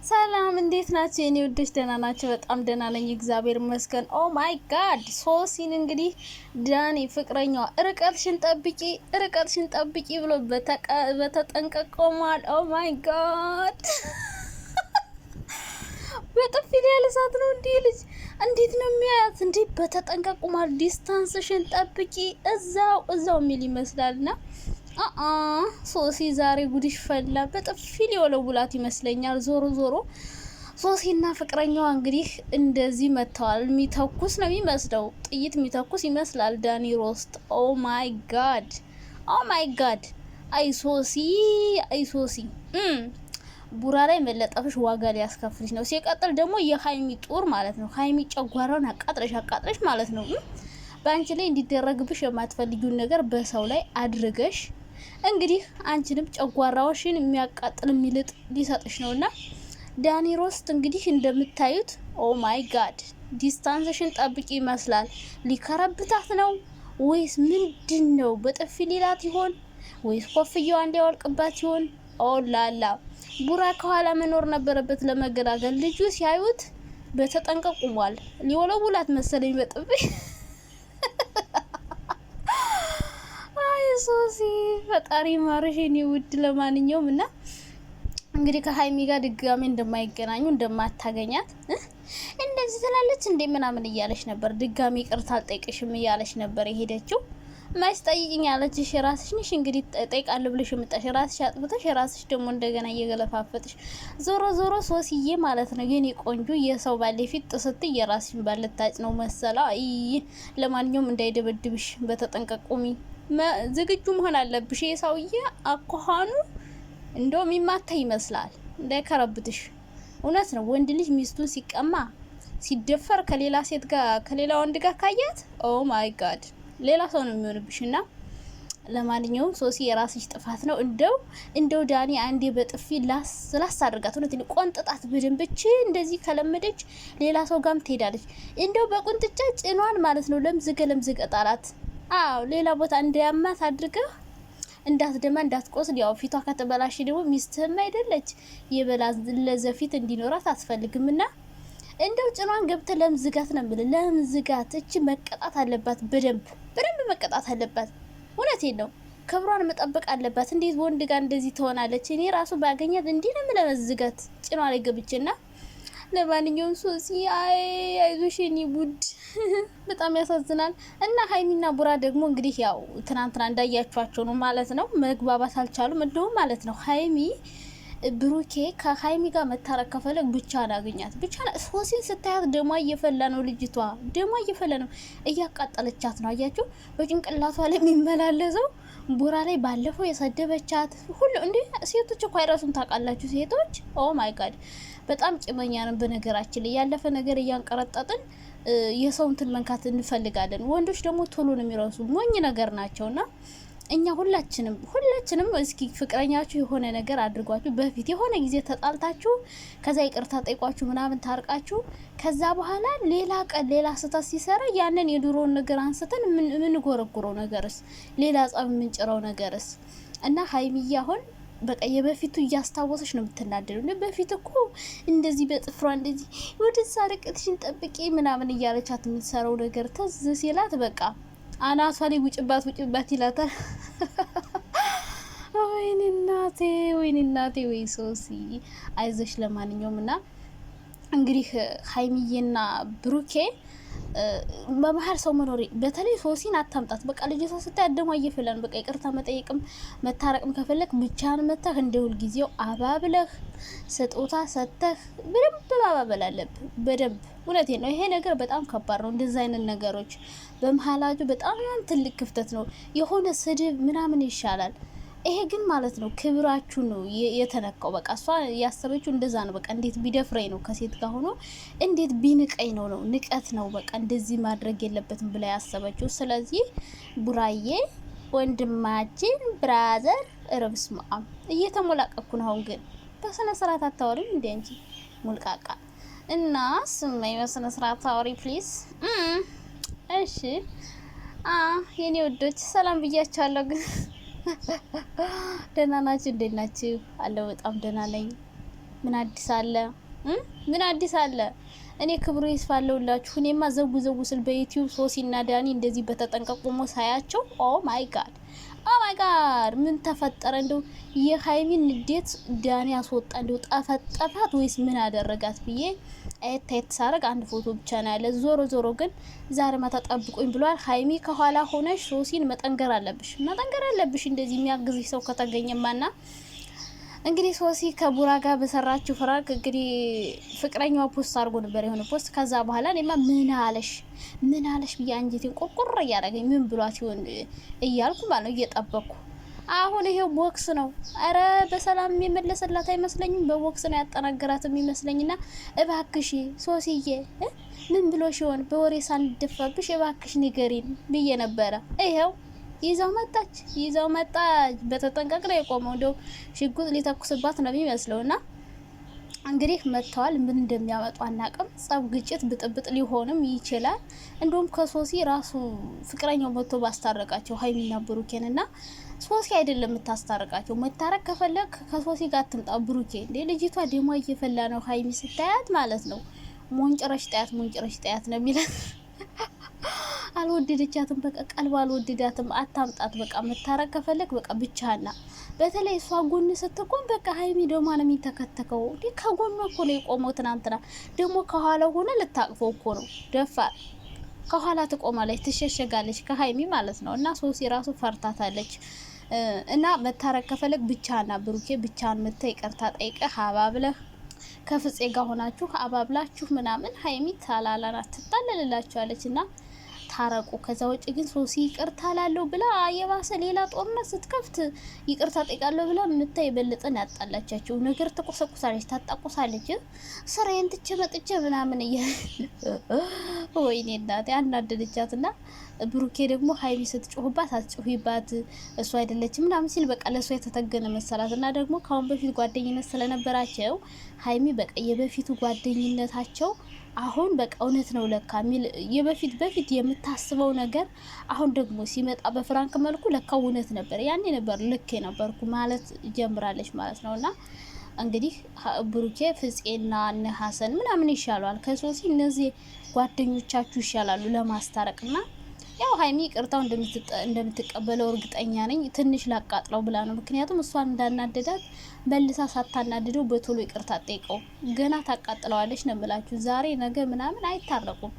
ሰላም እንዴት ናችሁ? የኔ ውዶች ደህና ናችሁ? በጣም ደህና ነኝ እግዚአብሔር ይመስገን። ኦ ማይ ጋድ ሶሲን እንግዲህ ዳኒ ፍቅረኛዋ ርቀትሽን ጠብቂ ብሎ በተጠንቀቅ ቆሟል። ኦ ማይ ጋድ በጥፊ ያለሳት ነው እንዴ ልጅ እንዴት ነው የሚያያት እንዴ? በተጠንቀቅ ቆሟል። ዲስታንስሽን ጠብቂ እዛው ሚል ይመስላልና ሶሲ ዛሬ ጉድሽ ፈላ። በጥፊ ሊወለውላት ይመስለኛል። ዞሮ ሶሲና ፍቅረኛዋ እንግዲህ እንደዚህ መተዋል። የሚተኩስ ነው የሚመስለው፣ ጥይት የሚተኩስ ይመስላል ዳኒ ሮስት። ኦ ማይ ጋድ አይ ሶሲ ቡራ ላይ መለጠፍሽ ዋጋ ሊያስከፍልሽ ነው። ሲቀጥል ደግሞ የሀይሚ ጦር ማለት ነው። ሀይሚ ጨጓራውን አቃጥረሽ ማለት ነው። በአንቺ ላይ እንዲደረግብሽ የማትፈልጊውን ነገር በሰው ላይ አድርገሽ እንግዲህ አንቺንም ጨጓራዎሽን የሚያቃጥል የሚልጥ ሊሰጥሽ ነውና ዳኒ ሮስት እንግዲህ እንደምታዩት ኦ ማይ ጋድ ዲስታንስሽን ጠብቂ ይመስላል። ሊከረብታት ነው ወይስ ምንድን ነው? በጥፊ ሊላት ይሆን ወይስ ኮፍያዋን ሊያወልቅባት ይሆን? ኦ ላላ ቡራ ከኋላ መኖር ነበረበት ለመገላገል። ልጁ ሲያዩት በተጠንቀቅ ቆሟል። ሊወለውላት መሰለኝ በጥፊ ሶሲ ፈጣሪ ማርሽ የኔ ውድ። ለማንኛውም እና እንግዲህ ከሀይሚ ጋር ድጋሜ እንደማይገናኙ እንደማታገኛት እንደዚህ ትላለች እንዴ ምናምን እያለች ነበር። ድጋሜ ይቅርታ አልጠይቅሽም እያለች ነበር የሄደችው። ማይስ ጠይቅኝ ያለችሽ ራስሽ ነሽ። እንግዲህ ጠይቃለሁ ብለሽ የምጣሽ ራስሽ አጥብተሽ ራስሽ ደግሞ እንደገና እየገለፋፈጥሽ ዞሮ ሶሲዬ ማለት ነው የኔ ቆንጆ። የሰው ባለ ፊት ጥስት የራስሽን ባለታጭ ነው መሰላ። ለማንኛውም እንዳይደበድብሽ በተጠንቀቁሚ ዝግጁ መሆን አለብሽ። የሰውዬ አኳኋኑ እንደው የሚማታ ይመስላል እንዳይከረብትሽ። እውነት ነው ወንድ ልጅ ሚስቱን ሲቀማ ሲደፈር ከሌላ ወንድ ጋር ካያት ኦ ማይ ጋድ ሌላ ሰው ነው የሚሆንብሽና ለማንኛውም ሶሲ የራስሽ ጥፋት ነው። እንደው ዳኒ አንዴ በጥፊ ላስ አድርጋት። እውነት ነው ቆንጥጣት በደንብች እንደዚህ ከለመደች ሌላ ሰው ጋርም ትሄዳለች። እንደው በቁንጥጫ ጭኗን ማለት ነው ለምዝገ ጣላት። አዎ ሌላ ቦታ እንዳያማት አድርገህ እንዳትደማ እንዳትቆስል። ያው ፊቷ ከተበላሽ ደግሞ ሚስትህም አይደለች ለዘፊት እንዲኖራት አትፈልግምና እንደው ጭኗን ገብተ ለምዝጋት ነው ብለ ለምዝጋት። እቺ መቀጣት አለባት፣ በደንብ መቀጣት አለባት። እውነቴን ነው ክብሯን መጠበቅ አለባት። እንዴት ወንድ ጋር እንደዚህ ትሆናለች? እኔ ራሱ ባገኛት እንዲህ ነው ለመዝጋት ጭኗ ላይ ገብቼና። ለማንኛውም ሶሲ አይዞሽ የኔ ቡድ በጣም ያሳዝናል። እና ሀይሚና ቡራ ደግሞ እንግዲህ ያው ትናንትና እንዳያችኋቸው ነው ማለት ነው። መግባባት አልቻሉም እንደውም ማለት ነው። ሀይሚ ብሩኬ ከሀይሚ ጋር መታረቅ ከፈለግ ብቻ ናገኛት ብቻ። ሶሲን ስታያት ደሟ እየፈላ ነው። ልጅቷ ደሟ እየፈላ ነው። እያቃጠለቻት ነው። አያችሁ በጭንቅላቷ ላይ የሚመላለሰው ቡራ ላይ ባለፈው የሰደበቻት ሁሉ እንዴ። ሴቶች እኮ አይረሱም ታውቃላችሁ። ሴቶች ኦ ማይ ጋድ በጣም ጭመኛ ነው። በነገራችን ላይ ያለፈ ነገር እያንቀረጠጥን የሰውንትን መንካት እንፈልጋለን። ወንዶች ደግሞ ቶሎ ነው የሚረሱ ሞኝ ነገር ናቸውና እኛ ሁላችንም እስኪ ፍቅረኛችሁ የሆነ ነገር አድርጓችሁ በፊት የሆነ ጊዜ ተጣልታችሁ ከዛ ይቅርታ ጠይቋችሁ ምናምን ታርቃችሁ ከዛ በኋላ ሌላ ቀን ሌላ ስህተት ሲሰራ ያንን የድሮውን ነገር አንስተን ምን ጎረጉረው ነገርስ ሌላ ጸብ ምንጭረው ነገርስ። እና ሀይሚዬ አሁን በቃ የበፊቱ እያስታወሰች ነው የምትናደደው። በፊት እኮ እንደዚህ በጥፍሯ እንደዚህ ወደዛ ርቀትሽን ጠብቂ ምናምን እያለቻት የምትሰራው ነገር ተዝ ሲላት በቃ አናቷ ላይ ውጭባት ይላታል። ወይኔ እናቴ ወይ ሶሲ አይዞሽ። ለማንኛውም እና እንግዲህ ሀይሚዬና ብሩኬ በመሀል ሰው መኖሪ በተለይ ሶሲን አታምጣት። በቃ ልጅቷ ስታይ አደሟ እየፈላን በቃ ይቅርታ መጠየቅም መታረቅም ከፈለክ ብቻህን መተህ እንደ ሁልጊዜው አባብለህ ስጦታ ሰጥተህ በደንብ ማባበል አለብህ። በደንብ እውነቴን ነው። ይሄ ነገር በጣም ከባድ ነው። እንደዛ አይነት ነገሮች በመሀላችሁ በጣም ትልቅ ክፍተት ነው። የሆነ ስድብ ምናምን ይሻላል። ይሄ ግን ማለት ነው ክብራችሁ ነው የተነካው። በቃ እሷ ያሰበችው እንደዛ ነው። በቃ እንዴት ቢደፍረኝ ነው ከሴት ጋር ሆኖ እንዴት ቢንቀኝ ነው ንቀት ነው። በቃ እንደዚህ ማድረግ የለበትም ብላ ያሰበችው። ስለዚህ ቡራዬ ወንድማችን ብራዘር ረብስማ እየተሞላቀኩ ነው። አሁን ግን በስነ ስርዓት አታወሪም እንዴ አንቺ ሙልቃቃ? እና ስማይ በስነ ስርዓት አውሪ ፕሊዝ። እሺ የኔ ወዶች ሰላም ብያችኋለሁ ግን ደህና ናችሁ? እንዴት ናችሁ? አለው በጣም ደህና ነኝ። ምን አዲስ አለ? ምን አዲስ አለ? እኔ ክብሩ ይስፋለውላችሁ። እኔማ ዘጉ ስል በዩቲዩብ ሶሲና ዳኒ እንደዚህ በተጠንቀቁሞ ሳያቸው ኦ ማይ ጋድ ምን ተፈጠረ? እንደው የሀይሚን ንዴት ዳኒ አስወጣ እንደው ጠፈጠፋት ወይስ ምን አደረጋት ብዬ አየት ሳረግ አንድ ፎቶ ብቻ ነው ያለ። ዞሮ ግን ዛሬ ማታ ጠብቁኝ ብሏል። ሀይሚ ከኋላ ሆነሽ ሶሲን መጠንገር አለብሽ እንደዚህ የሚያግዝሽ ሰው ከተገኘማና እንግዲህ ሶሲ ከቡራ ጋር በሰራችው ፍራንክ እንግዲህ ፍቅረኛዋ ፖስት አድርጎ ነበር የሆነ ፖስት። ከዛ በኋላ እኔማ ምን አለሽ ብዬ አንጀቴን ቆርቆር እያደረገኝ ምን ብሏት ይሆን እያልኩ ማለት ነው እየጠበቅኩ። አሁን ይሄው ቦክስ ነው። አረ በሰላም የመለሰላት አይመስለኝም። በቦክስ ነው ያጠናገራት የሚመስለኝና እባክሽ ሶሲዬ ምን ብሎሽ ይሆን በወሬ ሳንደፋብሽ እባክሽ ንገሪን ብዬ ነበረ። ይሄው ይዛው መጣች። በተጠንቀቅ ነው የቆመው። እንደው ሽጉጥ ሊተኩስባት ነው የሚመስለውና እንግዲህ መጥተዋል። ምን እንደሚያመጡ አናቅም። ጸብ፣ ግጭት፣ ብጥብጥ ሊሆንም ይችላል። እንደውም ከሶሲ ራሱ ፍቅረኛው መጥቶ ባስታረቃቸው ሀይሚና ብሩኬንና ሶሲ አይደለም የምታስታርቃቸው። መታረቅ ከፈለግ ከሶሲ ጋር ትምጣ ብሩኬ። እንዴ ልጅቷ ደሟ እየፈላ ነው። ሀይሚ ስታያት ማለት ነው ሞንጭረሽ ጣያት ነው የሚላት። አልወደደቻትም። በቃ ቀልባ አልወደዳትም። አታምጣት። በቃ መታረቅ ከፈለግ በቃ ብቻና በተለይ እሷ ጎን ስትቆም በቃ ሀይሚ ደማ ነው የሚተከተከው። እንዴ ከጎኗ እኮ ነው የቆመው። ትናንትና ደግሞ ከኋላ ሆነ ልታቅፈው እኮ ነው። ደፋር ከኋላ ትቆማለች፣ ትሸሸጋለች ከሀይሚ ማለት ነው። እና ሶሲ ራሱ ፈርታታለች። እና መታረቅ ከፈለግ ብቻና ብሩኬ ብቻን መተ ይቅርታ ጠይቀህ አባብለህ ከፍጼ ጋር ሆናችሁ አባብላችሁ ምናምን ሀይሚ ታላላና ትጣለልላችኋለች እና ታረቁ። ከዛ ውጭ ግን ሶሲ ይቅርታ ላለው ብላ የባሰ ሌላ ጦርነት ስትከፍት ይቅርታ ጠይቃለሁ ብላ ምታይ በለጠን ያጣላቻቸው ነገር ተቆሰቁሳለች፣ ታጣቁሳለች። ስራዬን ትቼ መጥቼ ምናምን ወይኔ እናቴ አናደደቻትና ብሩኬ ደግሞ ሀይሚ ስትጮህባት አትጮህባት እሱ አይደለችም ምናምን ሲል በቃ ለሷ የተተገነ መሰላት እና ደግሞ ካሁን በፊት ጓደኝነት ስለነበራቸው ሀይሚ በቃ የበፊቱ ጓደኝነታቸው አሁን በቃ እውነት ነው ለካ ሚል በፊት የምታስበው ነገር አሁን ደግሞ ሲመጣ በፍራንክ መልኩ ለካ እውነት ነበር። ያኔ ነበር ልክ ነበርኩ ማለት ጀምራለች ማለት ነውና እንግዲህ ብሩኬ ፍጼና እነ ሀሰን ምናምን ይሻላል ከሶሲ። እነዚህ ጓደኞቻችሁ ይሻላሉ ለማስታረቅና ያው ሀይሚ ይቅርታው እንደምትቀበለው እርግጠኛ ነኝ። ትንሽ ላቃጥለው ብላ ነው። ምክንያቱም እሷን እንዳናደዳት መልሳ ሳታናድደው በቶሎ ይቅርታ ጠይቀው ገና ታቃጥለዋለች ነው የምላችሁ። ዛሬ ነገ ምናምን አይታረቁም፣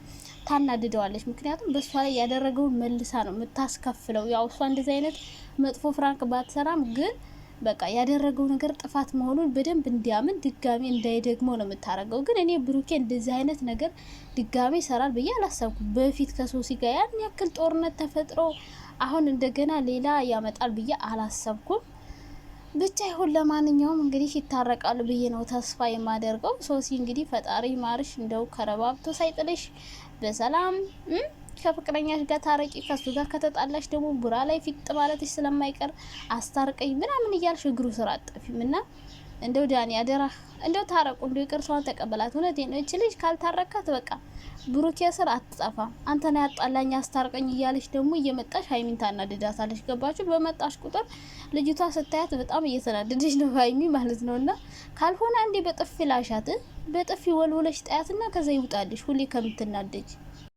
ታናድደዋለች። ምክንያቱም በእሷ ላይ ያደረገውን መልሳ ነው የምታስከፍለው። ያው እሷ እንደዚህ አይነት መጥፎ ፍራንክ ባትሰራም ግን በቃ ያደረገው ነገር ጥፋት መሆኑን በደንብ እንዲያምን ድጋሚ እንዳይደግመው ነው የምታረገው። ግን እኔ ብሩኬ እንደዚህ አይነት ነገር ድጋሚ ይሰራል ብዬ አላሰብኩም። በፊት ከሶሲ ጋር ያን ያክል ጦርነት ተፈጥሮ አሁን እንደገና ሌላ ያመጣል ብዬ አላሰብኩም። ብቻ ይሁን ለማንኛውም እንግዲህ ይታረቃሉ ብዬ ነው ተስፋ የማደርገው። ሶሲ እንግዲህ ፈጣሪ ማርሽ እንደው ከረባብቶ ሳይጥልሽ በሰላም ከፍቅረኛሽ ጋር ታረቂ። ከሱ ጋር ከተጣላሽ ደግሞ ቡራ ላይ ፊጥ ማለትሽ ስለማይቀር አስታርቀኝ ምናምን እያልሽ እግሩ ስራ አጠፊም እና እንደው ዳኒ አደራ እንደው ታረቁ። እንደው ይቅርታዋን ተቀበላት። እውነቴን ነው። እቺ ልጅ ካልታረካት በቃ ብሩኬ ስር አትጠፋም። አንተና ያጣላኝ አስታርቀኝ እያለች ደግሞ እየመጣሽ ሀይሚን ታናድዳታለች። ገባችሁ? በመጣሽ ቁጥር ልጅቷ ስታያት በጣም እየተናደደች ነው ሀይሚ ማለት ነውና ካልሆነ አንዴ በጥፊ ላሻት፣ በጥፊ ወልወለሽ ጣያትና ከዛ ይውጣልሽ ሁሌ ከምትናደጅ